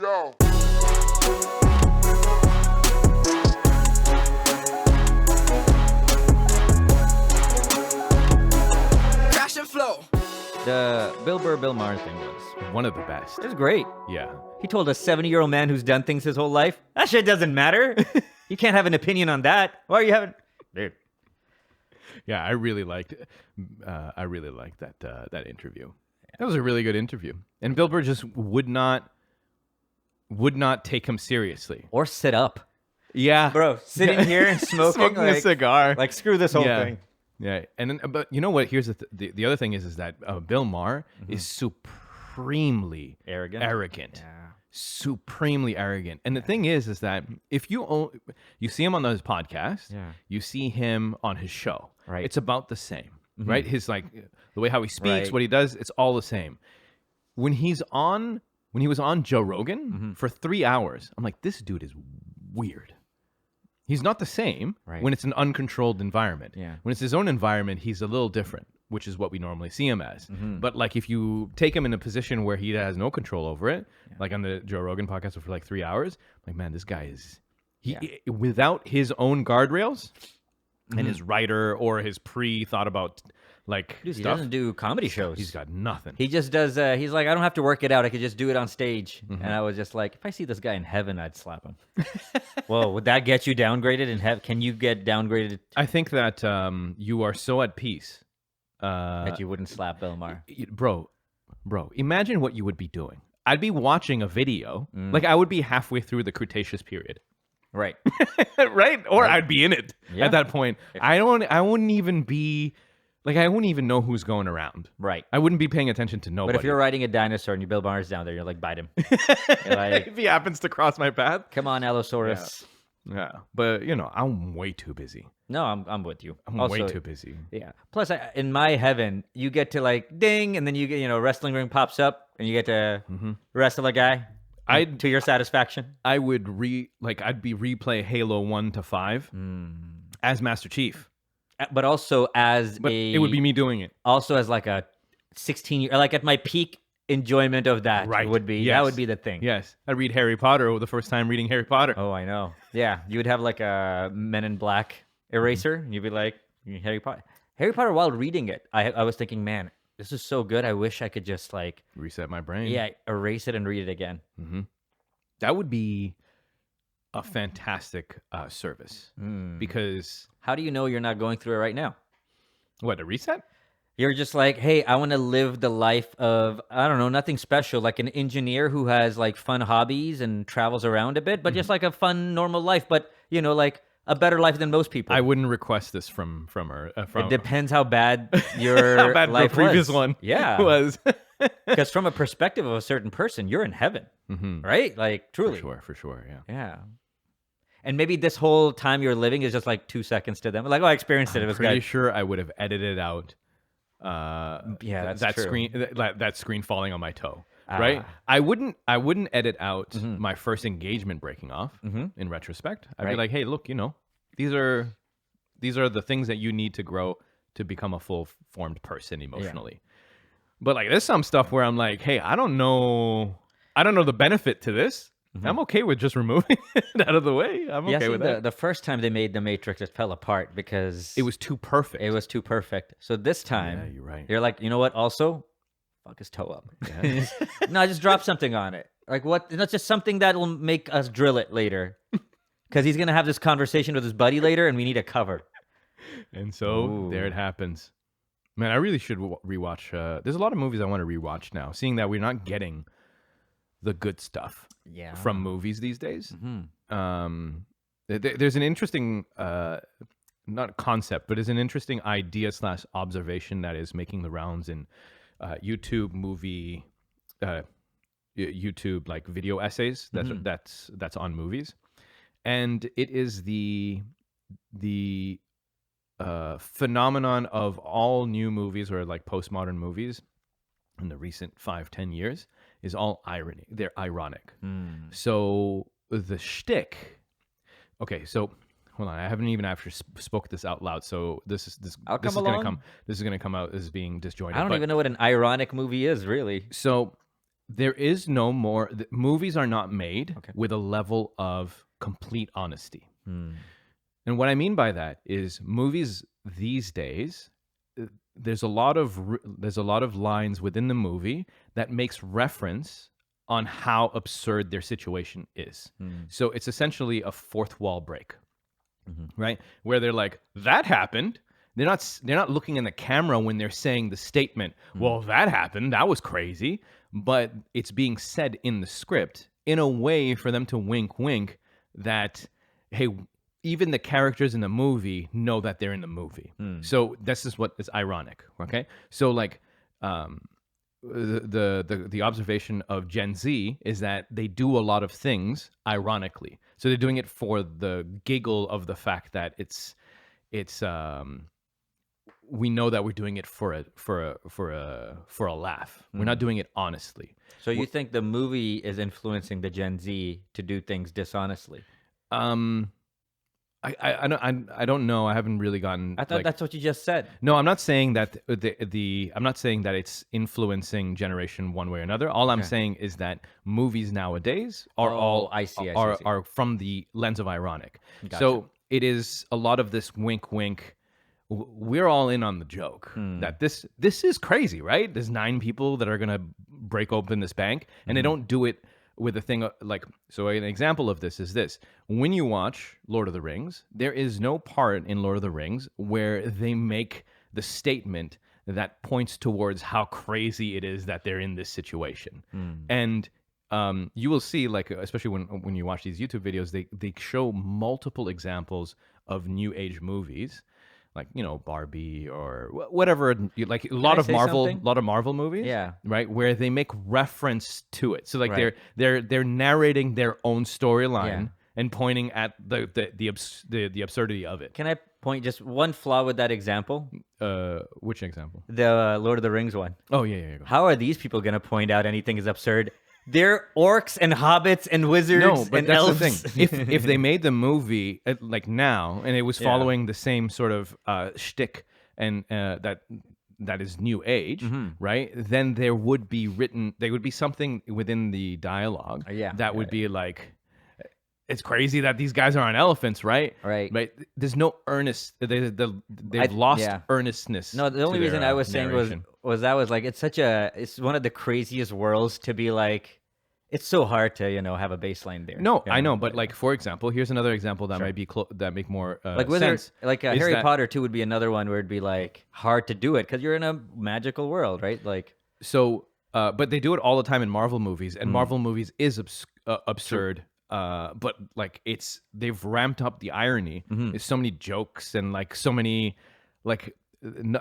go. Crash and flow. The Bill Burr, Bill Maher thing was One of the best. it was great. Yeah. He told a 70-year-old man who's done things his whole life, that shit doesn't matter. You can't have an opinion on that. Why are you having... Dude. Yeah, I really liked that interview. That was a really good interview. And Bill Burr just would not take him seriously. Or sit up. Yeah. Bro, sitting here and smoking a cigar. Like, screw this whole thing. Yeah. And then, but you know what? Here's the other thing is that Bill Maher is supremely Arrogant. Yeah. Supremely arrogant. And the thing is that if you see him on his podcast, you see him on his show. Right. It's about the same. Right? His like the way how he speaks, what he does, it's all the same. When he was on Joe Rogan for 3 hours, I'm like, this dude is weird. He's not the same when it's an uncontrolled environment. Yeah. When it's his own environment, he's a little different, which is what we normally see him as. But like if you take him in a position where he has no control over it, like on the Joe Rogan podcast for like 3 hours, I'm like, man, this guy is without his own guardrails and his writer or his pre-thought about like Dude, he stuff. doesn't do comedy shows. He's got nothing. He just does, he's like, I don't have to work it out. I could just do it on stage. And I was just like, if I see this guy in heaven, I'd slap him. Well, would that get you downgraded in heaven? Can you get downgraded I think that you are so at peace. that you wouldn't slap Bill Maher? Bro, imagine what you would be doing. I'd be watching a video, like I would be halfway through the Cretaceous period. Right. Right? Or I'd be in it Yeah. at that point. I wouldn't even be, like, I wouldn't even know who's going around. Right. I wouldn't be paying attention to nobody. But if you're riding a dinosaur and you Bill Maher's down there, you're like, bite him. You're like, if he happens to cross my path. come on, Allosaurus. Yeah. But, I'm way too busy. No, I'm with you. I'm Also, way too busy. Yeah. Plus, in my heaven, you get to like ding, and then you get, wrestling ring pops up, and you get to wrestle a guy. To your satisfaction. I would I'd be replay Halo 1 to 5 as Master Chief. But also it would be me doing it. Also as like a 16-year, like at my peak enjoyment of that would be, Yes. that would be the thing. Yes. I read Harry Potter the first time reading Harry Potter. Oh, I know. Yeah. You would have like a Men in Black eraser, and you'd be like, Harry Potter. Harry Potter, while reading it, I was thinking, man, this is so good. I wish I could just like reset my brain. Yeah, erase it and read it again. That would be a fantastic service because How do you know you're not going through it right now? what, a reset? You're just like, hey, I want to live the life of, I don't know, nothing special, like an engineer who has like fun hobbies and travels around a bit, but just like a fun, normal life, but like a better life than most people. I wouldn't request this from her. It depends how bad your how bad life the previous was. one was. was. Because from a perspective of a certain person, you're in heaven, right? Like, truly. For sure, yeah. Yeah. And maybe this whole time you're living is just like 2 seconds to them. Like, oh, I experienced it. It was Pretty good. sure I would have edited out That's that true. screen falling on my toe. Right? I wouldn't edit out my first engagement breaking off in retrospect. I'd be like, hey, look, these are the things that you need to grow to become a full formed person emotionally. But like there's some stuff where I'm like, hey, I don't know the benefit to this. I'm okay with just removing it out of the way. I'm okay with that. The first time they made The Matrix, it fell apart because It was too perfect. it was too perfect. So this time, Yeah, you're right. You're like, you know what? Also, fuck his toe up. Yeah. No, just drop something on it. Like what? Not just something that will make us drill it later. Because he's gonna have this conversation with his buddy later, and we need a cover. And so there it happens. Man, I really should rewatch. There's a lot of movies I want to rewatch now, seeing that we're not getting the good stuff from movies these days. There's an interesting, not concept, but there's an interesting idea / observation that is making the rounds in YouTube movie, YouTube like video essays that's on movies, and it is the phenomenon of all new movies or like postmodern movies in the recent 5-10 years is all irony. They're ironic. So the shtick. Okay, so hold on. I haven't even actually spoke this out loud. So this is gonna come. This is gonna come out as being disjointed. I don't even know what an ironic movie is, really. So there is no more. Movies are not made Okay. with a level of complete honesty. Hmm. And what I mean by that is movies these days, there's a lot of lines within the movie that makes reference on how absurd their situation is. So it's essentially a fourth wall break, right? Where they're like, that happened. They're not looking in the camera when they're saying the statement, well, that happened. That was crazy. But it's being said in the script in a way for them to wink, wink that, hey, even the characters in the movie know that they're in the movie. So this is what is ironic. Okay. So like, the observation of Gen Z is that they do a lot of things ironically. So they're doing it for the giggle of the fact that it's we know that we're doing it for a laugh. We're not doing it honestly. So you think the movie is influencing the Gen Z to do things dishonestly? I don't know. I haven't really gotten. I thought that's what you just said. No, I'm not saying that I'm not saying that it's influencing generation one way or another. All I'm saying is that movies nowadays are are from the lens of ironic. Gotcha. So it is a lot of this wink wink. We're all in on the joke that this is crazy, right? There's 9 people that are gonna break open this bank, and they don't do it with a thing like, so an example of this is this. When you watch Lord of the Rings, there is no part in Lord of the Rings where they make the statement that points towards how crazy it is that they're in this situation. And you will see, like, especially when you watch these YouTube videos, they show multiple examples of new age movies, like, you know, Barbie or whatever, like a lot of Marvel movies, right, where they make reference to it. So like they're narrating their own storyline and pointing at the absurdity of it. Can I point just one flaw with that example? Which example? The Lord of the Rings one. Oh yeah. How are these people going to point out anything is absurd? They're orcs and hobbits and wizards and that's elves. the thing. If they made the movie like now and it was following the same sort of shtick and that is new age, right? Then there would be something within the dialogue that would be like, it's crazy that these guys are on elephants, right? Right. But there's no earnest. They've lost earnestness. No, the only reason I was saying was like it's one of the craziest worlds to be like. It's so hard to have a baseline there. No, I know, but like, for example, here's another example that might be that make more like sense. Like Harry Potter 2 would be another one where it'd be like hard to do it because you're in a magical world, right? Like so, but they do it all the time in Marvel movies, and Marvel movies is absurd. But like they've ramped up the irony. There's so many jokes and like so many like.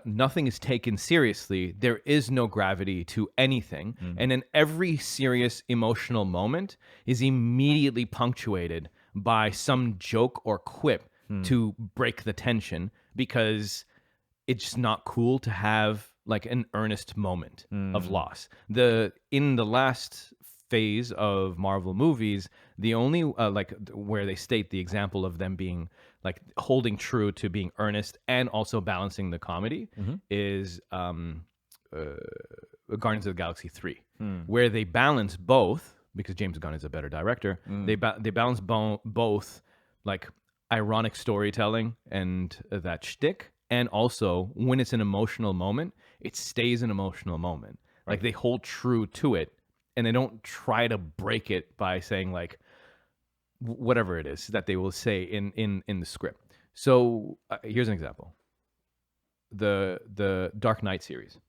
Nothing is taken seriously. There is no gravity to anything. And then every serious emotional moment is immediately punctuated by some joke or quip to break the tension, because it's just not cool to have like an earnest moment of loss. In the last phase of Marvel movies, the only like where they state the example of them being like holding true to being earnest and also balancing the comedy is Guardians of the Galaxy 3, where they balance both, because James Gunn is a better director. They balance both like ironic storytelling and that shtick, and also when it's an emotional moment, it stays an emotional moment. Like they hold true to it, and they don't try to break it by saying like whatever it is that they will say in the script. So here's an example: the Dark Knight series,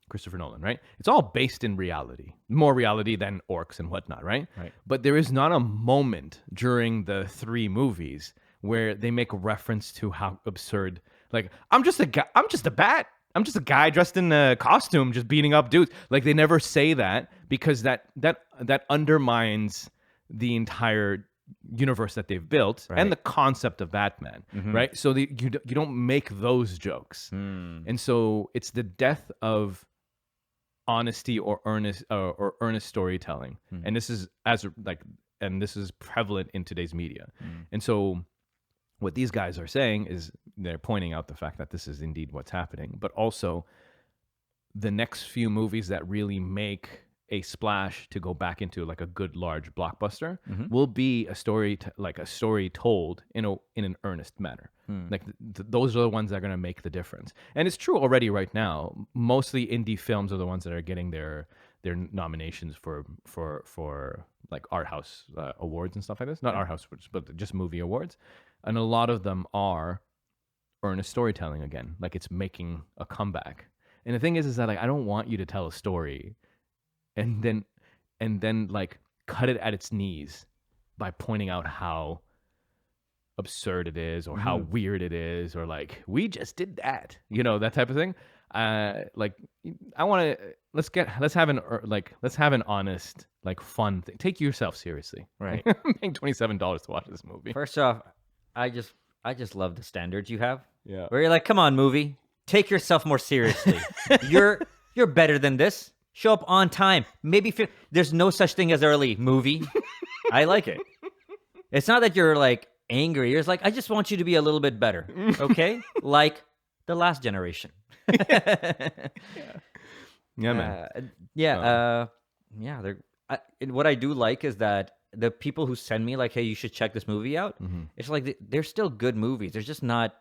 Christopher Nolan, right? It's all based in reality, more reality than orcs and whatnot, right? But there is not a moment during the 3 movies where they make reference to how absurd. Like, I'm just a bat. I'm just a guy dressed in a costume, just beating up dudes. Like, they never say that, because that undermines the entire universe that they've built and the concept of Batman, right? So you don't make those jokes, and so it's the death of honesty or earnest storytelling, and this is prevalent in today's media, and so. What these guys are saying is they're pointing out the fact that this is indeed what's happening, but also the next few movies that really make a splash to go back into like a good large blockbuster will be a story like a story told in an earnest manner. Like those are the ones that are going to make the difference. And it's true already right now. Mostly indie films are the ones that are getting their nominations for like art house awards and stuff like this. Not art house, but just movie awards. And a lot of them are earnest storytelling again. Like it's making a comeback. And the thing is that like I don't want you to tell a story and then like cut it at its knees by pointing out how absurd it is or how weird it is or like we just did that, that type of thing. Like I want to let's have an honest, like fun thing. Take yourself seriously, Right. I'm paying $27 to watch this movie. First off, I just love the standards you have. Yeah. Where you're like, come on, movie, take yourself more seriously. You're better than this. Show up on time. Maybe there's no such thing as early, movie. I like it. It's not that you're like angry. You're just like, I just want you to be a little bit better, okay? Like the last generation. Yeah, man. What I do like is that the people who send me like, hey, you should check this movie out. It's like they're still good movies. They're just not.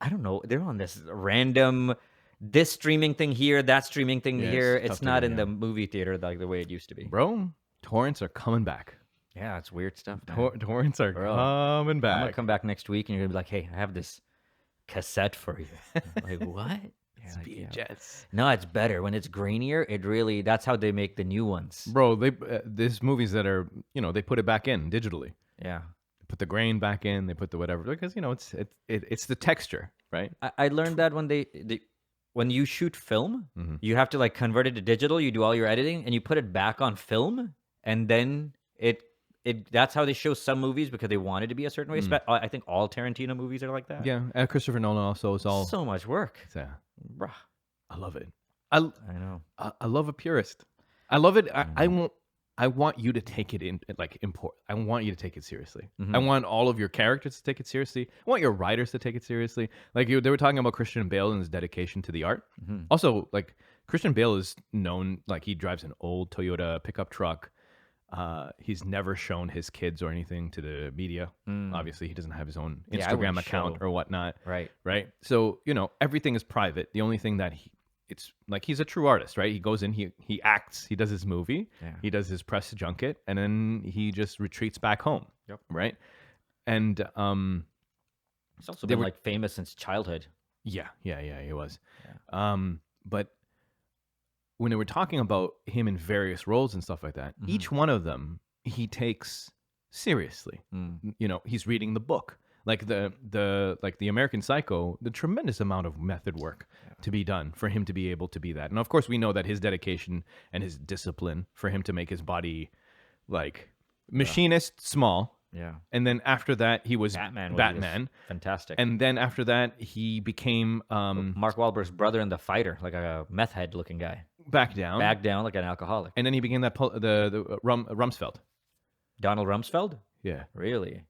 I don't know. They're on this random, this streaming thing here, that streaming thing here. It's not in the movie theater like the way it used to be. Bro, torrents are coming back. Yeah, it's weird stuff. Man. Torrents are coming back. I'm gonna come back next week, and you're gonna be like, "Hey, I have this cassette for you." I'm like, what? It's VHS. No, it's better when it's grainier. It really. That's how they make the new ones. Bro, there's movies that are they put it back in digitally. Yeah. They put the grain back in. They put the whatever because it's the texture, right? I learned that when you shoot film, you have to like convert it to digital. You do all your editing, and you put it back on film, and then that's how they show some movies because they want it to be a certain way. I think all Tarantino movies are like that. Yeah, and Christopher Nolan also is all so much work. Yeah, bruh. I love it. I know. I love a purist. I love it. I want you to take it in like import. I want you to take it seriously. I want all of your characters to take it seriously. I want your writers to take it seriously. Like they were talking about Christian Bale and his dedication to the art. Also, like Christian Bale is known like he drives an old Toyota pickup truck. He's never shown his kids or anything to the media. Obviously, he doesn't have his own Instagram account or whatnot. Right. So, everything is private. The only thing that it's like he's a true artist, right? He goes in, he acts, he does his movie, he does his press junket, and then he just retreats back home. Yep. Right. And he's also been like famous since childhood. Yeah, he was. Yeah. But when they were talking about him in various roles and stuff like that, each one of them he takes seriously. He's reading the book. Like the American Psycho, the tremendous amount of method work to be done for him to be able to be that. And of course we know that his dedication and his discipline for him to make his body like machinist small. Yeah. And then after that he was Batman. Fantastic. And then after that he became Mark Wahlberg's brother in The Fighter, like a meth head looking guy. Back down like an alcoholic. And then he became the Rumsfeld. Donald Rumsfeld? Yeah. Really?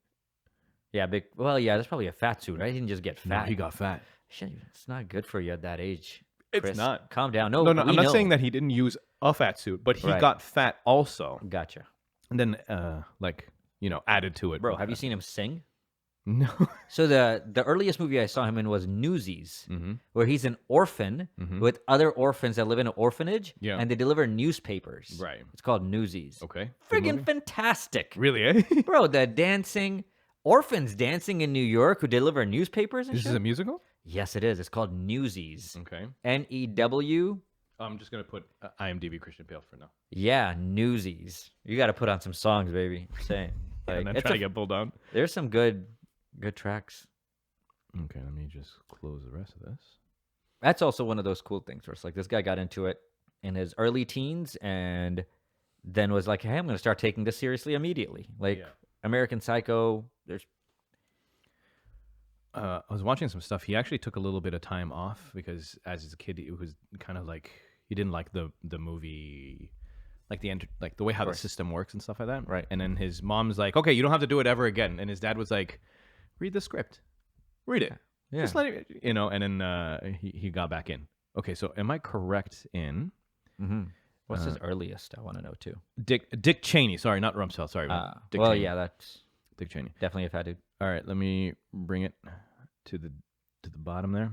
Yeah, big. Well, yeah, that's probably a fat suit. Right? He didn't just get fat. No, he got fat. Shit, it's not good for you at that age. Chris. It's not. Calm down. No, I'm not saying that he didn't use a fat suit, but he got fat also. Gotcha. And then, added to it. Bro, have you seen him sing? No. So the earliest movie I saw him in was Newsies, where he's an orphan with other orphans that live in an orphanage, and they deliver newspapers. Right. It's called Newsies. Okay. Friggin' fantastic. Really, eh? Bro, the dancing, orphans dancing in New York who deliver newspapers and This shit. is a musical? Yes, it is. It's called Newsies. Okay. N-E-W. I'm just going to put IMDb Christian Bale for now. Yeah, Newsies. You got to put on some songs, baby. I'm saying. And then try to get pulled down. There's some good tracks. Okay, let me just close the rest of this. That's also one of those cool things where it's like this guy got into it in his early teens and then was like, hey, I'm going to start taking this seriously immediately. Like American Psycho, there's... I was watching some stuff. He actually took a little bit of time off because as a kid, it was kind of like he didn't like the movie, like the way how the system works and stuff like that. Right. And then his mom's like, okay, you don't have to do it ever again. And his dad was like, read the script, read it, just let it, and then he got back in. Okay, so am I correct in What's his earliest? I want to know too. Dick Cheney. Sorry, not Rumsfeld. Sorry. Dick well, Cheney. yeah, that's Dick Cheney. definitely a fat dude. All right, let me bring it to the bottom there.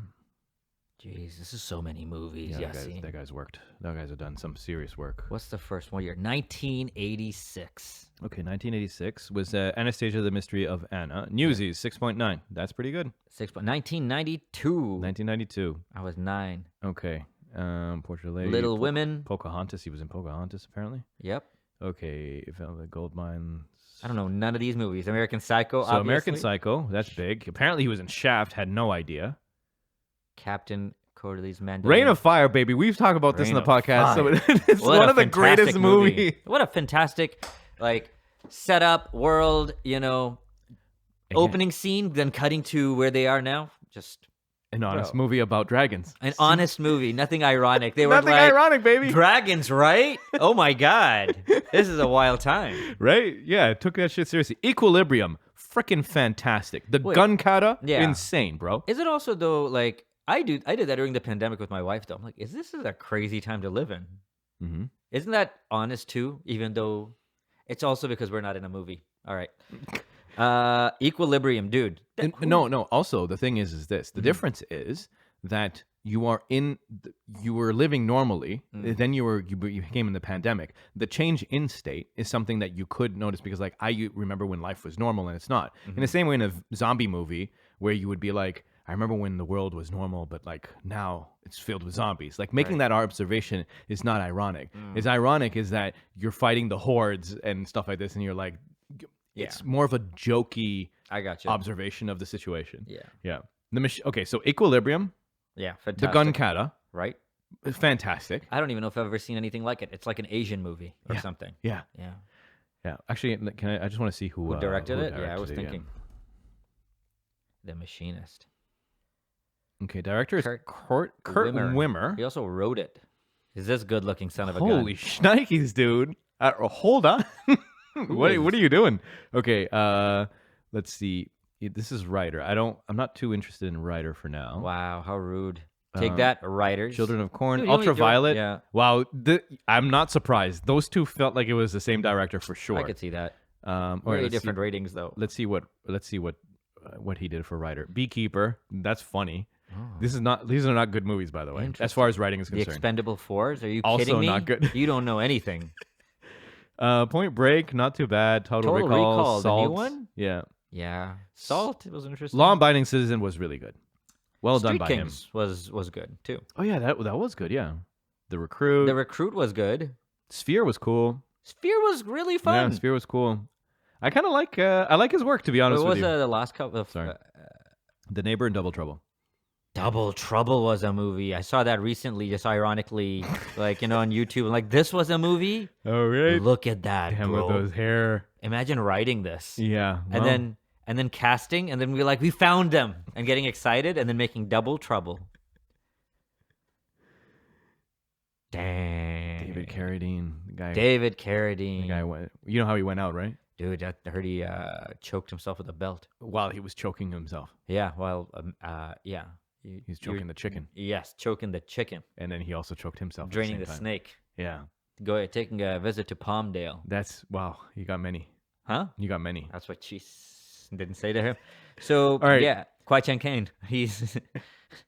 Jeez, this is so many movies. Yeah, Yeah, that guy's worked. That guy's have done some serious work. What's the first one year? 1986. Okay, 1986 was Anastasia: The Mystery of Anna. Newsies 6.9. That's pretty good. 1992. 1992. I was 9. Okay. Portrait of a Lady. Little Women. Pocahontas. He was in Pocahontas apparently. Yep. Okay, Velvet Goldmine. I don't know none of these movies. American Psycho. So obviously. American Psycho. That's big. Apparently he was in Shaft. Had no idea. Captain Corley's Mandolin. Reign of Fire, baby. We've talked about this in the podcast. So it's What one a of the greatest fantastic movies. What a fantastic, setup, world, opening scene, then cutting to where they are now. Just An honest movie about dragons. an honest movie. Nothing ironic. They were Nothing ironic, baby. Dragons, right? Oh my God. This is a wild time. Right? Yeah, it took that shit seriously. Equilibrium. Freaking fantastic. The gun kata, Yeah. insane, bro. Is it also, though, I did that during the pandemic with my wife, though. I'm like, this is a crazy time to live in? Mm-hmm. Isn't that honest, too? Even though it's also because we're not in a movie. All right. Equilibrium, dude. No. Also, the thing is this: the difference is that you were living normally. Then you became in the pandemic. The change in state is something that you could notice because, I remember when life was normal and it's not. In the same way, in a zombie movie where you would be like, I remember when the world was normal, but now it's filled with zombies. Making that observation is not ironic. It's ironic is that you're fighting the hordes and stuff like this, and you're like. Yeah. It's more of a jokey I got you. observation of the situation. Yeah. Yeah. Okay, so Equilibrium, Yeah, the fantastic. gun kata, Right? fantastic. I don't even know if I've ever seen anything like it. It's like an Asian movie or something. Yeah. Yeah. Yeah. Actually, I just want to see who Directed it? directed Yeah, I was it, thinking. The Machinist. Okay, director is Kurt Kurt Wimmer. He also wrote it. Is this good looking son of a Holy gun? shnikes, dude. Hold on. What are you doing? Okay, let's see. This is writer. I'm not too interested in writer for now. Wow, how rude. Take that, writers. Children of Corn, Dude, you only do- Ultraviolet. yeah. Wow, I'm not surprised. Those two felt like it was the same director for sure. I could see that. All right, Very let's different ratings, though. Let's see what he did for writer. Beekeeper. That's funny. These are not good movies, by the way, as far as writing is The concerned. Expendable 4s? Are you Also kidding me? not good. You don't know anything. Point Break, not too bad. Total Recall, the new Salt. one? Yeah. Yeah. Salt, it was interesting. Law Abiding Citizen was really good. Well done Street by Kings him. was good, too. Oh yeah, that was good. Yeah. The Recruit. The Recruit was good. Sphere was cool. Sphere was really fun. Yeah, Sphere was cool. I kind of like his work, to be honest What with was you. the last couple of... Sorry. The Neighbor and Double Trouble. Double Trouble was a movie. I saw that recently, just ironically, on YouTube. Like, this was a movie? Oh, right. Look at that, Him bro. with those hair. Imagine writing this. Yeah. And then casting, and then we're like, we found them, and getting excited, and then making Double Trouble. Dang. David Carradine, the guy. David Carradine. The guy went. You know how he went out, right? Dude, I heard he choked himself with a belt. While he was choking himself. Yeah, well, yeah. He's choking the chicken, Yes, choking the chicken. and then he also choked himself. at Draining the the same time. snake. Yeah. Taking a visit to Palmdale. That's wow. You got many. Huh? You got many. That's what she didn't say to him. So, right. yeah, Kwai Chang Caine. He's,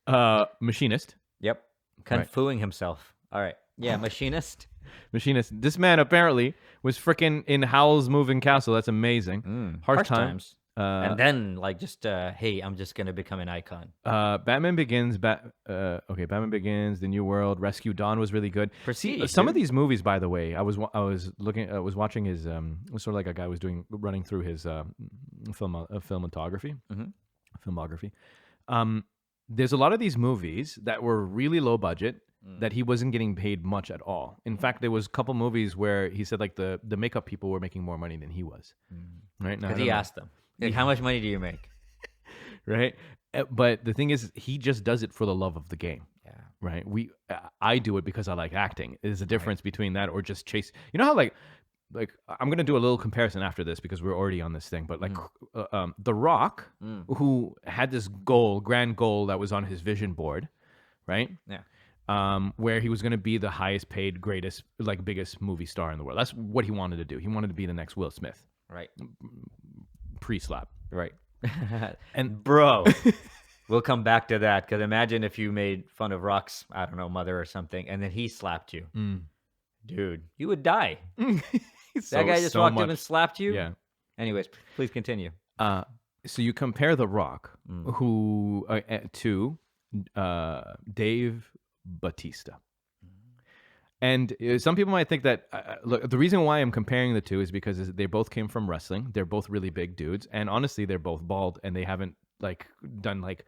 Machinist. yep, Right. Kung-fuing himself. All right. Yeah, Machinist. Machinist. This man apparently was freaking in Howl's Moving Castle. That's amazing. Harsh Times. And then, hey, I'm just going to become an icon. Batman Begins. Batman Begins. The New World. Rescue Dawn was really good. Prestige, Some of dude. these movies, by the way, I was watching his sort of like a guy was running through his filmography. Filmography. There's a lot of these movies that were really low budget that he wasn't getting paid much at all. In fact, there was a couple movies where he said the makeup people were making more money than he was. Right now, Because he asked them, like, how much money do you make? right? But the thing is, he just does it for the love of the game. Yeah. Right? I do it because I like acting. There's a difference between that or just chase. You know how like I'm gonna do a little comparison after this because we're already on this thing. But The Rock, who had this grand goal that was on his vision board, right? Yeah. where he was going to be the highest paid, greatest, like biggest movie star in the world. That's what he wanted to do. He wanted to be the next Will Smith. Right. Pre-slap. Right. And bro, we'll come back to that because imagine if you made fun of Rock's, I don't know, mother or something, and then he slapped you. Dude, you would die. That guy just walked up and slapped you? Yeah. Anyways, please continue. So you compare The Rock who to Dave Bautista. And some people might think that, look, the reason why I'm comparing the two is because they both came from wrestling. They're both really big dudes. And honestly, they're both bald and they haven't like done like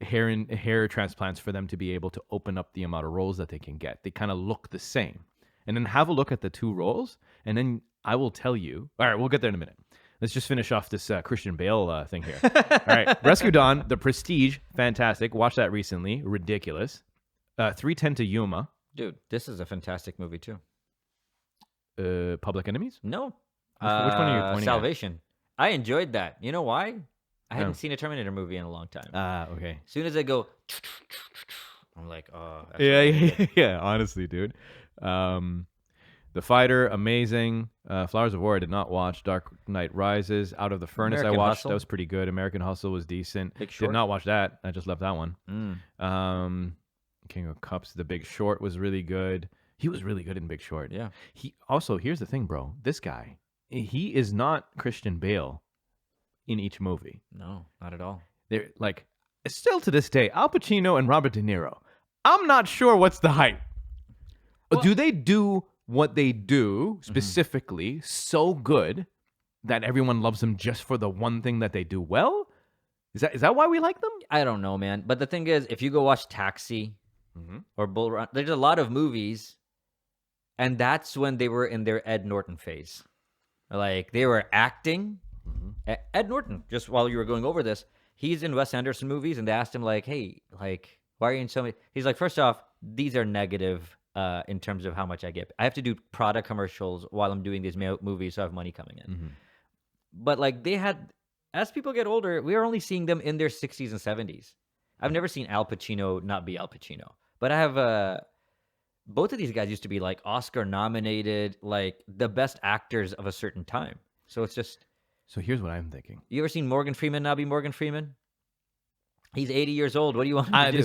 hair transplants for them to be able to open up the amount of roles that they can get. They kind of look the same. And then have a look at the two roles. And then I will tell you. All right, we'll get there in a minute. Let's just finish off this Christian Bale thing here. All right. Rescue Dawn, The Prestige, fantastic. Watched that recently. Ridiculous. 3:10 to Yuma. Dude, this is a fantastic movie too. Public Enemies? No. Which one are you pointing Salvation. I enjoyed that. You know why? I hadn't seen a Terminator movie in a long time. Okay. As soon as they go, I'm like, oh. Yeah. Honestly, dude. The Fighter, amazing. Flowers of War, I did not watch. Dark Knight Rises, Out of the Furnace, American I watched. Hustle. That was pretty good. American Hustle was decent. Big Short. Did not watch that. I just left that one. King of Cups, The Big Short was really good. He was really good in Big Short. Yeah. He also, here's the thing, bro. This guy, he is not Christian Bale in each movie. No, not at all. They're like, still to this day, Al Pacino and Robert De Niro. I'm not sure what's the hype. Well, do they do what they do specifically so good that everyone loves them just for the one thing that they do well? Is that why we like them? I don't know, man. But the thing is, if you go watch Taxi or Bull Run, there's a lot of movies, and that's when they were in their Ed Norton phase. Like, they were acting. Ed Norton, just while you were going over this, he's in Wes Anderson movies, and they asked him, like, hey, like, why are you in so many? He's like, first off, these are negative in terms of how much I get. I have to do product commercials while I'm doing these movies, so I have money coming in. But, like, they had, as people get older, we are only seeing them in their 60s and 70s. I've never seen Al Pacino not be Al Pacino. But I have, both of these guys used to be, like, Oscar-nominated, like, the best actors of a certain time. So it's just... So here's what I'm thinking. You ever seen Morgan Freeman not be Morgan Freeman? He's 80 years old. What do you want him to do?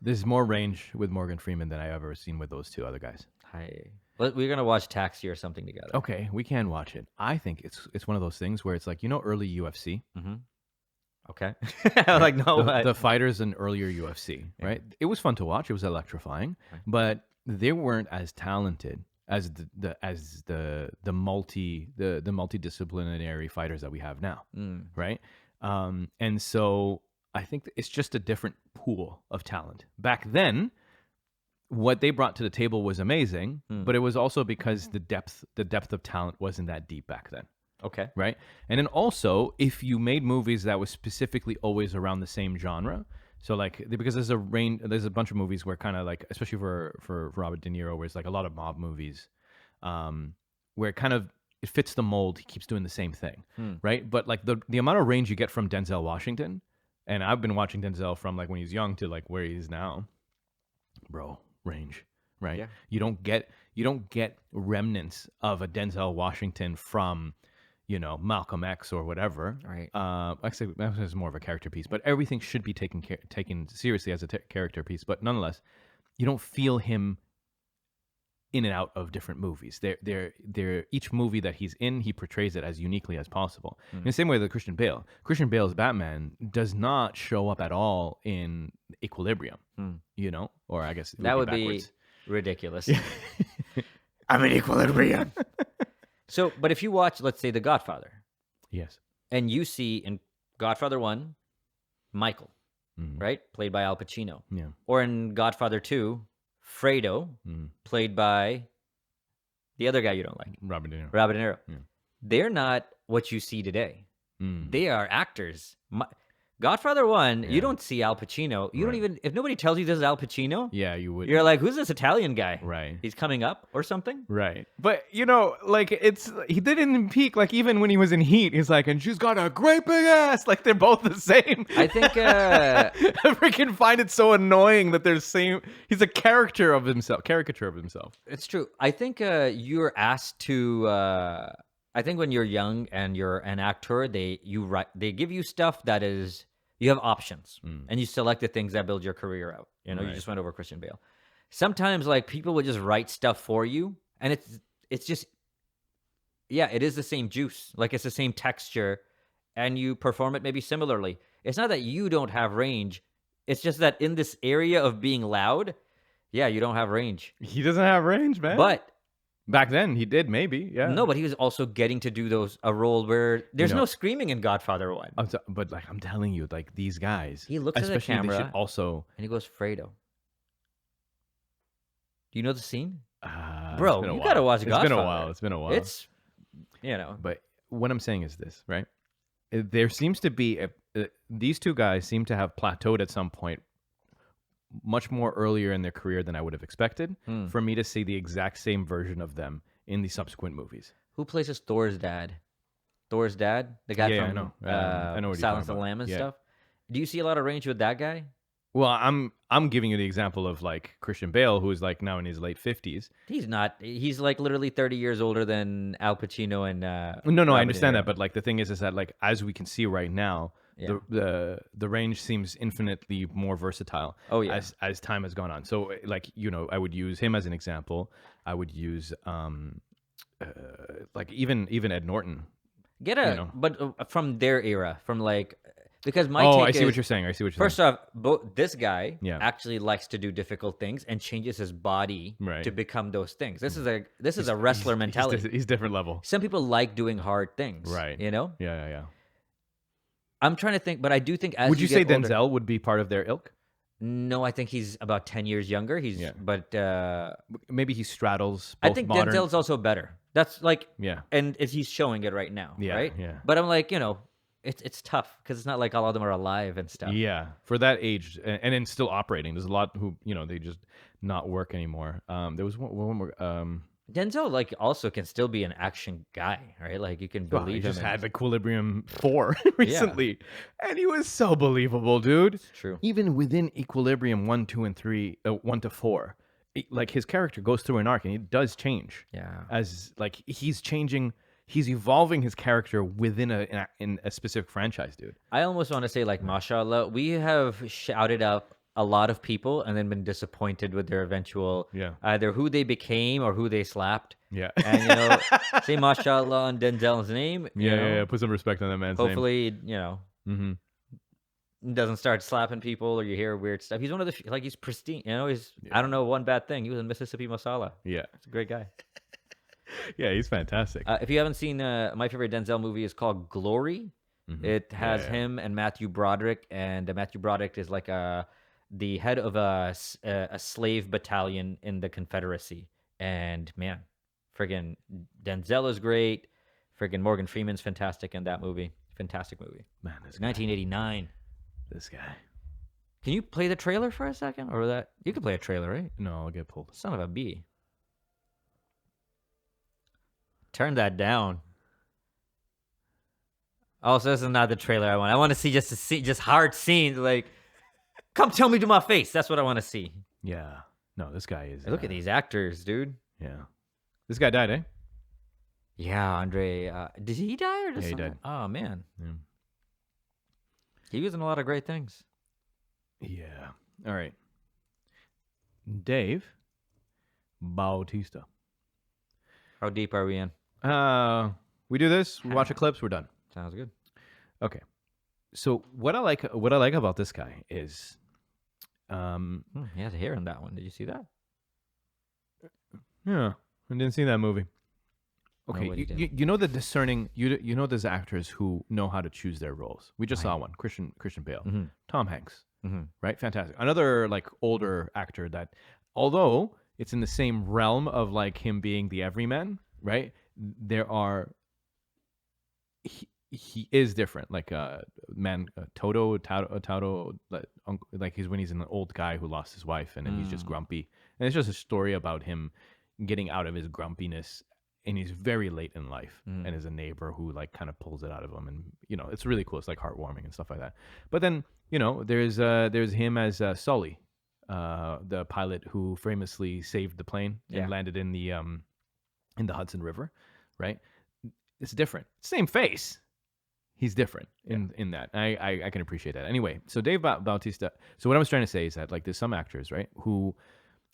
There's more range with Morgan Freeman than I've ever seen with those two other guys. We're going to watch Taxi or something together. Okay, we can watch it. I think it's one of those things where it's like, early UFC? Okay. I'm like, no. The fighters in earlier UFC, right? It was fun to watch. It was electrifying, but they weren't as talented as the multidisciplinary fighters that we have now, right? And so I think it's just a different pool of talent. Back then, what they brought to the table was amazing, but it was also because the depth of talent wasn't that deep back then. Okay. Right? And then also, if you made movies that was specifically always around the same genre, so like, because there's a bunch of movies where kind of like, especially for Robert De Niro, where it's like a lot of mob movies, where it fits the mold. He keeps doing the same thing, right? But like the amount of range you get from Denzel Washington, and I've been watching Denzel from like when he was young to like where he is now, bro, range, right? Yeah. You don't get remnants of a Denzel Washington from, Malcolm X or whatever. Right. Actually, that was more of a character piece, but everything should be taken seriously as a character piece. But nonetheless, you don't feel him in and out of different movies. They're each movie that he's in, he portrays it as uniquely as possible. In the same way that Christian Bale's Batman does not show up at all in Equilibrium, or I guess that would backwards. Be ridiculous. I'm in Equilibrium. So, but if you watch, let's say, The Godfather. Yes. And you see in Godfather 1, Michael, right? Played by Al Pacino. Yeah. Or in Godfather 2, Fredo, played by the other guy you don't like. Robert De Niro. Yeah. They're not what you see today. They are actors. Godfather 1, you don't see Al Pacino. You don't even, if nobody tells you this is Al Pacino, Yeah, you would. you're like, who's this Italian guy? Right. He's coming up or something? Right. But, like, he didn't peak. Like, even when he was in Heat, he's like, and she's got a great big ass. Like, they're both the same. I think, I freaking find it so annoying that they're same. He's a caricature of himself. It's true. I think you're asked to, I think when you're young and you're an actor, they give you stuff that is, you have options and you select the things that build your career out. You just went over Christian Bale. Sometimes like people would just write stuff for you and it's just, yeah, it is the same juice. Like it's the same texture and you perform it maybe similarly. It's not that you don't have range. It's just that in this area of being loud, yeah, you don't have range. He doesn't have range, man. But back then he did, maybe. Yeah. no, but he was also getting to do a role where there's no screaming in Godfather 1. But like I'm telling you, like these guys, He looks at the especially they camera should also. and he goes, Fredo. Do you know the scene? It's Bro, been a you while. gotta watch It's Godfather. been a while. It's, But what I'm saying is this, right? There seems to be these two guys seem to have plateaued at some point, much more earlier in their career than I would have expected. For me to see the exact same version of them in the subsequent movies. Who plays as Thor's dad? Thor's dad, the guy Yeah, from I know. I know what you're Silence talking of the about. Lamb and Yeah. stuff. Do you see a lot of range with that guy? Well, I'm giving you the example of like Christian Bale, who is like now in his late 50s. He's not. He's like literally 30 years older than Al Pacino and. No, Robert I understand De that, Niro. but like the thing is that like as we can see right now, Yeah. the range seems infinitely more versatile. Oh, yeah. As time has gone on. So like I would use him as an example. I would use like even Ed Norton. But from their era, from like because my Oh, take I see is, what you're saying. First off, this guy Yeah. actually likes to do difficult things and changes his body Right. to become those things. This is a wrestler mentality. He's different level. Some people like doing hard things, Right. Yeah. I'm trying to think, but I do think as Would you say get older- Denzel would be part of their ilk? No, I think he's about 10 years younger. But Maybe he straddles I both think modern. Denzel's also better. That's like, Yeah. and he's showing it right now, Yeah, right? yeah. But I'm like, it's tough because it's not like all of them are alive and stuff. Yeah, for that age, and then still operating. There's a lot who they just not work anymore. There was one more. Denzel like also can still be an action guy, right? Like you can He believe him. just had Equilibrium 4 recently, and he was so believable, dude. It's true. Even within Equilibrium 1, 2, and 3, 1 to 4, like his character goes through an arc, and it does change. Yeah. As like he's changing. He's evolving his character within in a specific franchise, dude. I almost want to say like, mashallah, we have shouted out a lot of people and then been disappointed with their eventual either who they became or who they slapped. Yeah. And say mashallah on Denzel's name. you know, Yeah. Put some respect on that man's name. Hopefully, Mm-hmm. doesn't start slapping people or you hear weird stuff. He's one of the he's pristine. He's I don't know one bad thing. He was in Mississippi Masala. Yeah. He's a great guy. Yeah, he's fantastic. If you haven't seen my favorite Denzel movie is called Glory. It has him and Matthew Broderick, and Matthew Broderick is like the head of a slave battalion in the Confederacy. And man, friggin' Denzel is great. Friggin' Morgan Freeman's fantastic in that movie. Fantastic movie. Man, this guy. 1989. This guy. Can you play the trailer for a second, or that you can play a trailer, right? No, I'll get pulled. Son of a bee. Turn that down. Oh, so this is not the trailer I want. I want to see just hard scenes. Like, come tell me to my face. That's what I want to see. Yeah. No, this guy is. Look at these actors, dude. Yeah. This guy died, eh? Yeah, Andre. Did he die or did Yeah, he someone- died. Oh man, Yeah. he was in a lot of great things. Yeah. All right. Dave Bautista. How deep are we in? We do this. We watch the clips. We're done. Sounds good. Okay. So what I like about this guy is, He has a hair in that one. Did you see that? yeah, I didn't see that movie. Okay, Nobody did. you know the discerning. You know there's actors who know how to choose their roles. We just saw one, Christian Bale, Tom Hanks, right? Fantastic. Another like older actor that, although it's in the same realm of like him being the everyman, right? he is different. Like Toto, like he's when he's an old guy who lost his wife and then he's just grumpy. And it's just a story about him getting out of his grumpiness, and he's very late in life, and is a neighbor who like kind of pulls it out of him, and it's really cool. It's like heartwarming and stuff like that. But then there's him as Sully, the pilot who famously saved the plane and landed in the Hudson River, right? It's different. Same face. He's different in that. I can appreciate that. Anyway, so Dave Bautista. So what I was trying to say is that like there's some actors, right, who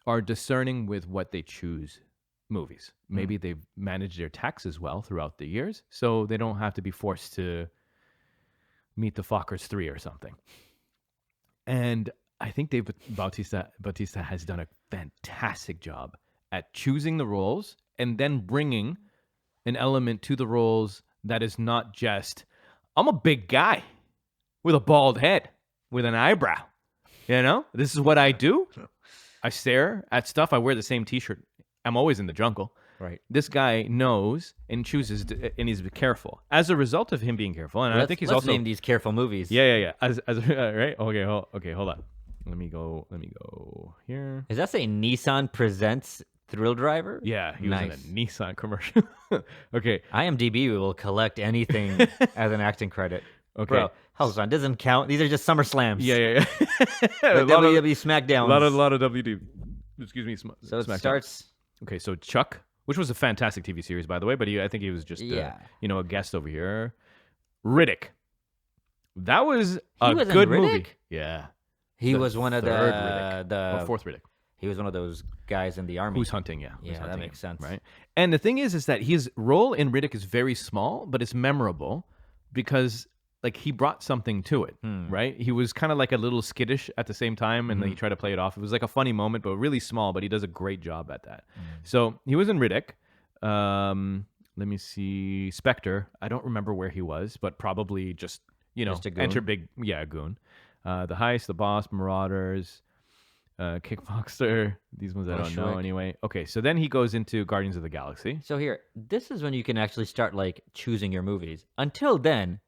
are discerning with what they choose movies. Maybe they've managed their taxes well throughout the years, so they don't have to be forced to meet the Fockers 3 or something. And I think Dave Bautista has done a fantastic job at choosing the roles and then bringing an element to the roles that is not just, I'm a big guy with a bald head, with an eyebrow. This is what I do. I stare at stuff. I wear the same T-shirt. I'm always in the jungle. Right. This guy knows and chooses, and he's careful. As a result of him being careful, and I think he's also name these careful movies. Yeah. As right. Okay, hold on. Let me go here. Does that say Nissan presents Thrill Driver? Yeah, he was in a Nissan commercial. Okay. IMDB will collect anything as an acting credit. Okay. Bro, hold on, doesn't count. These are just Summer Slams. Yeah. WWE SmackDown. A lot of WD. Excuse me. So it SmackDown. starts. Okay, so Chuck, which was a fantastic TV series, by the way, but I think he was just a guest over here. Riddick. That was a good movie. Yeah. He was one of the fourth Riddick. He was one of those guys in the army. Who's hunting, yeah. Yeah, that makes sense. Right. And the thing is that his role in Riddick is very small, but it's memorable because like he brought something to it, right? He was kind of like a little skittish at the same time, and then he tried to play it off. It was like a funny moment, but really small, but he does a great job at that. So he was in Riddick. Let me see. Spectre. I don't remember where he was, but probably just a goon. enter big, goon. The Heist, The Boss, Marauders, Kickboxer. These ones I don't know anyway. Okay, so then he goes into Guardians of the Galaxy. So here, this is when you can actually start like choosing your movies. Until then,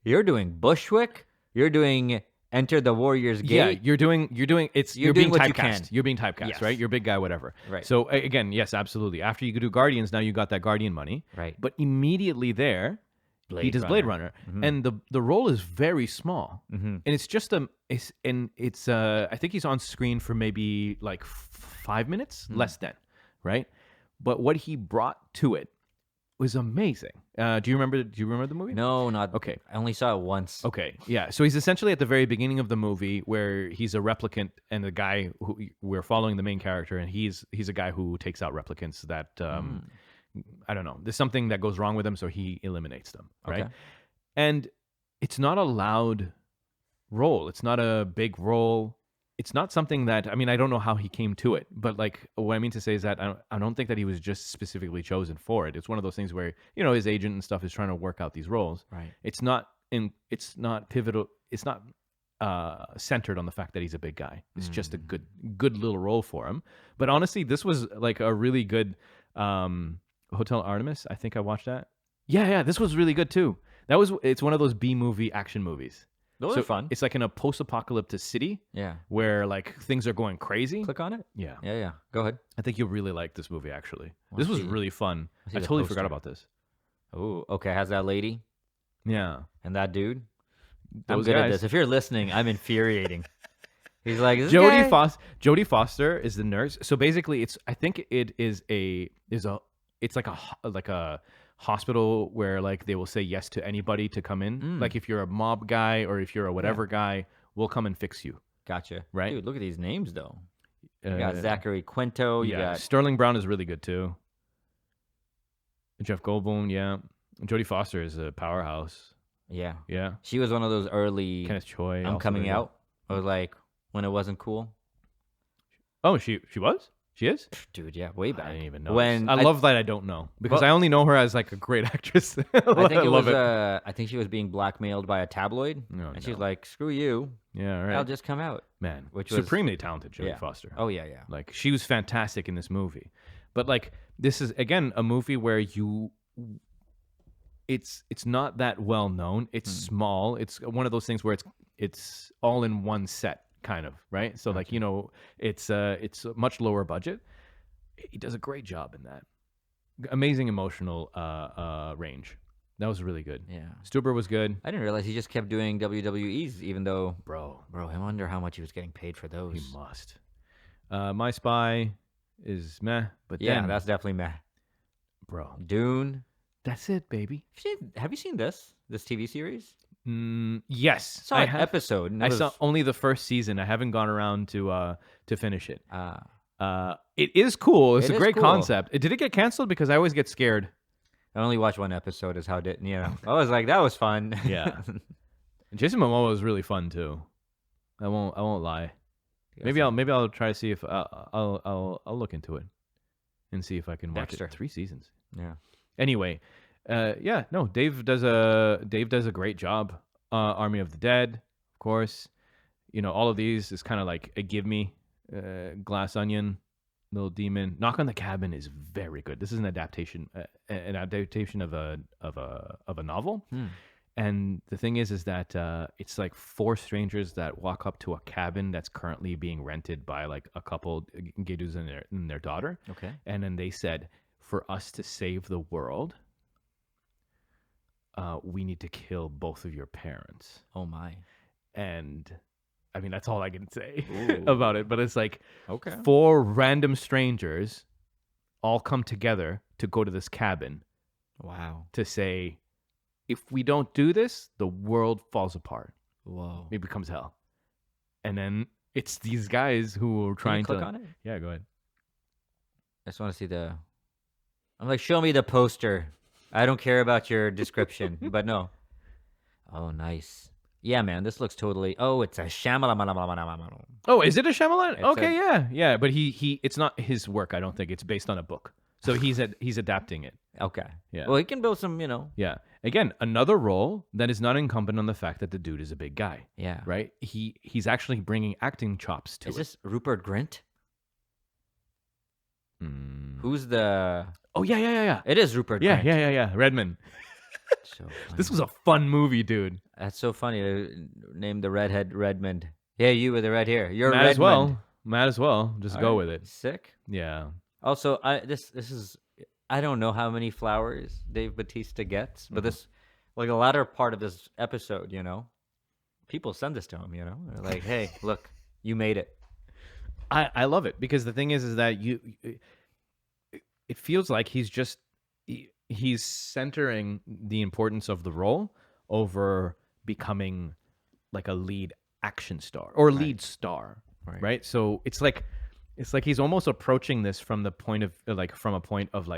you're doing Bushwick. You're doing Enter the Warrior's Gate. Yeah, you're being what typecast. you can. You're being typecast, Yes. right? You're a big guy, whatever. Right. So again, yes, absolutely. After you do Guardians, now you got that Guardian money. Right. But immediately there, he does Blade Runner, and the role is very small, and it's just I think he's on screen for maybe like 5 minutes, less than, right? But what he brought to it was amazing. Do you remember the movie? No, not okay. I only saw it once. Okay, yeah. So he's essentially at the very beginning of the movie where he's a replicant, and the guy who we're following the main character, and he's a guy who takes out replicants that I don't know. There's something that goes wrong with them, so he eliminates them, right? Okay. And it's not a loud role. It's not a big role. It's not something that, I mean, I don't know how he came to it, but like what I mean to say is that I don't think that he was just specifically chosen for it. It's one of those things where, his agent and stuff is trying to work out these roles. Right. It's not pivotal. It's not centered on the fact that he's a big guy. It's just a good little role for him. But honestly, this was like a really good, Hotel Artemis. I think I watched that. Yeah. This was really good too. It's one of those B movie action movies. Those are fun. It's like in a post-apocalyptic city. Yeah. Where like things are going crazy. Click on it. Yeah. Yeah. Go ahead. I think you'll really like this movie actually. This was really fun. I totally forgot about this. Oh, okay. Has that lady? Yeah. And that dude? I'm Those good at guys. this. If you're listening, I'm infuriating. He's like, Jodie Foster is the nurse. So basically, it's like a hospital where like they will say yes to anybody to come in. Like if you're a mob guy or if you're a whatever guy, we'll come and fix you. Gotcha. Right? Dude, look at these names though. You got Zachary Quinto. You got Sterling Brown is really good too. Jeff Goldblum, yeah. Jodie Foster is a powerhouse. Yeah. Yeah. She was one of those early Kenneth Choi. I'm also coming very out. I was like when it wasn't cool. Oh, she was? She is? Dude, yeah, way back. I didn't even know. When I love that I don't know because I only know her as like a great actress. I think she was being blackmailed by a tabloid, and she's like, "Screw you, yeah, right. I'll just come out." Man, which was supremely talented, Jodie Foster. Oh yeah. Like she was fantastic in this movie, but like this is again a movie where it's not that well known. It's small. It's one of those things where it's all in one set, kind of, right? So like, it's a much lower budget. He does a great job in that. Amazing emotional range. That was really good. Yeah. Stuber was good. I didn't realize he just kept doing WWEs, even though, Bro, I wonder how much he was getting paid for those. he must. My Spy is meh, but Yeah, then, that's definitely meh. bro, Dune. that's it, baby. Have you seen this TV series? Yes, Saw an episode. And I it saw was- only the first season. I haven't gone around to finish it. Ah. It is cool. It's It a is great cool. concept. Did it get canceled? Because I always get scared. I only watched one episode. Is how did I was like, that was fun. Yeah. And Jason Momoa is really fun too. I won't lie. Maybe I'll try to see if I'll look into it and see if I can watch Dexter. it. 3 seasons. Yeah. Anyway, Dave does a great job. Army of the Dead, of course. All of these is kind of like a give me. Glass Onion, Little Demon, Knock on the Cabin is very good. This is an adaptation of a novel. And the thing is that it's like 4 strangers that walk up to a cabin that's currently being rented by like a couple, gay dudes and their daughter. Okay. And then they said, for us to save the world, we need to kill both of your parents. Oh my. And I mean, that's all I can say Ooh. about it. But it's like Okay. 4 random strangers all come together to go to this cabin Wow. to say, if we don't do this, the world falls apart. Whoa. It becomes hell. And then it's these guys who are trying click to on it? Yeah, go ahead. I just want to see I'm like, show me the poster. I don't care about your description, but no. Oh, nice. Yeah, man, this looks totally. Oh, it's a Shyamalan. Oh, is it a Shyamalan? It's Okay, yeah. But he it's not his work. I don't think it's based on a book. So he's adapting it. Okay. Yeah. Well, he can build some, Yeah. Again, another role that is not incumbent on the fact that the dude is a big guy. Yeah. Right? He's actually bringing acting chops to Is it. this Rupert Grint? Mm. Who's the? Oh yeah. It is Rupert Grint. Yeah. Redmond. So This funny. was a fun movie, dude. That's so funny to name the redhead Redmond. Yeah, you with the red hair. You're Might Redmond. as well. Just go with it. Sick. Yeah. Also, this is I don't know how many flowers Dave Bautista gets, but this like a latter part of this episode, people send this to him. They're like, hey, look, you made it. I love it because the thing is that it feels like he's centering the importance of the role over becoming like a lead action star or lead star, right? So it's like he's almost approaching this from a point of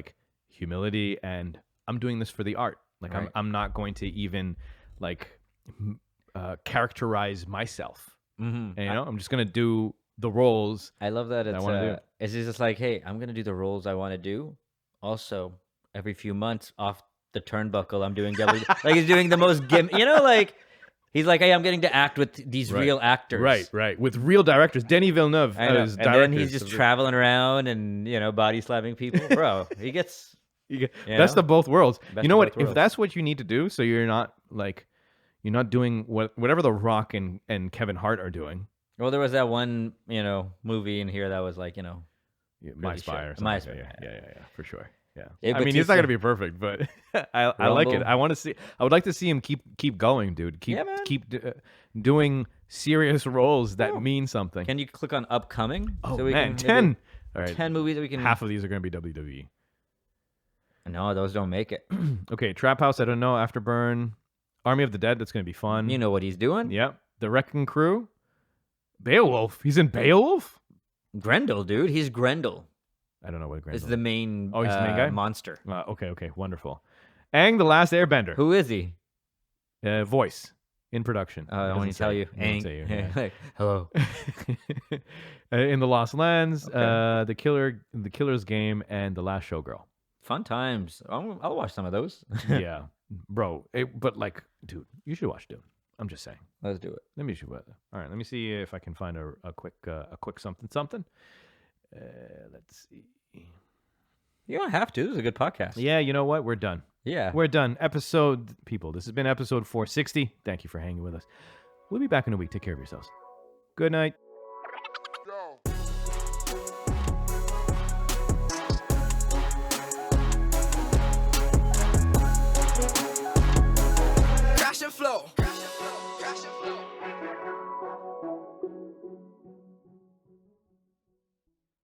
humility and I'm doing this for the art. Like I'm not going to even characterize myself. Mm-hmm. And, I'm just gonna do the roles. I love that I wanna do. it's just like, hey, I'm gonna do the roles I want to do. Also, every few months off the turnbuckle, I'm doing like he's doing the most he's like, hey, I'm getting to act with these real actors. Right. With real directors. Denis Villeneuve as and then directors. he's just traveling around and body slapping people, bro. He gets best of both worlds. Best You know of what? both If worlds. that's what you need to do, so you're not doing whatever The Rock and Kevin Hart are doing. Well, there was that one movie in here that was like My really Spy or shit. something. My like Spy, that. Yeah, for sure. Yeah. Dave I mean, he's not Bautista. gonna be perfect, but I like it. Rumble. I want to see. I would like to see him keep going, dude. Yeah, man. Keep doing serious roles that mean something. Can you click on upcoming? Oh we man, can 10. All right. 10 movies that we can. Half of these are gonna be WWE. No, those don't make it. Okay, Trap House. I don't know. Afterburn. Army of the Dead. That's gonna be fun. You know what he's doing? Yep. The Wrecking Crew. Beowulf. He's in Beowulf. Grendel, dude. He's Grendel. I don't know what Grendel Is the main. Oh, he's the main guy? monster. Okay, wonderful. Aang the Last Airbender. Who is he? Voice in production. I want to tell you. He doesn't Aang. say you, yeah. Like, hello. In the Lost Lands, the Killer's Game, and The Last Showgirl. Fun times. I'll watch some of those. Yeah, bro. But dude, you should watch Dune. I'm just saying. Let's do it. Let me shoot. All right, let me see if I can find a quick something. Let's see. You don't have to. This is a good podcast. Yeah, you know what? We're done. Yeah. We're done. People, this has been episode 460. Thank you for hanging with us. We'll be back in a week. Take care of yourselves. Good night.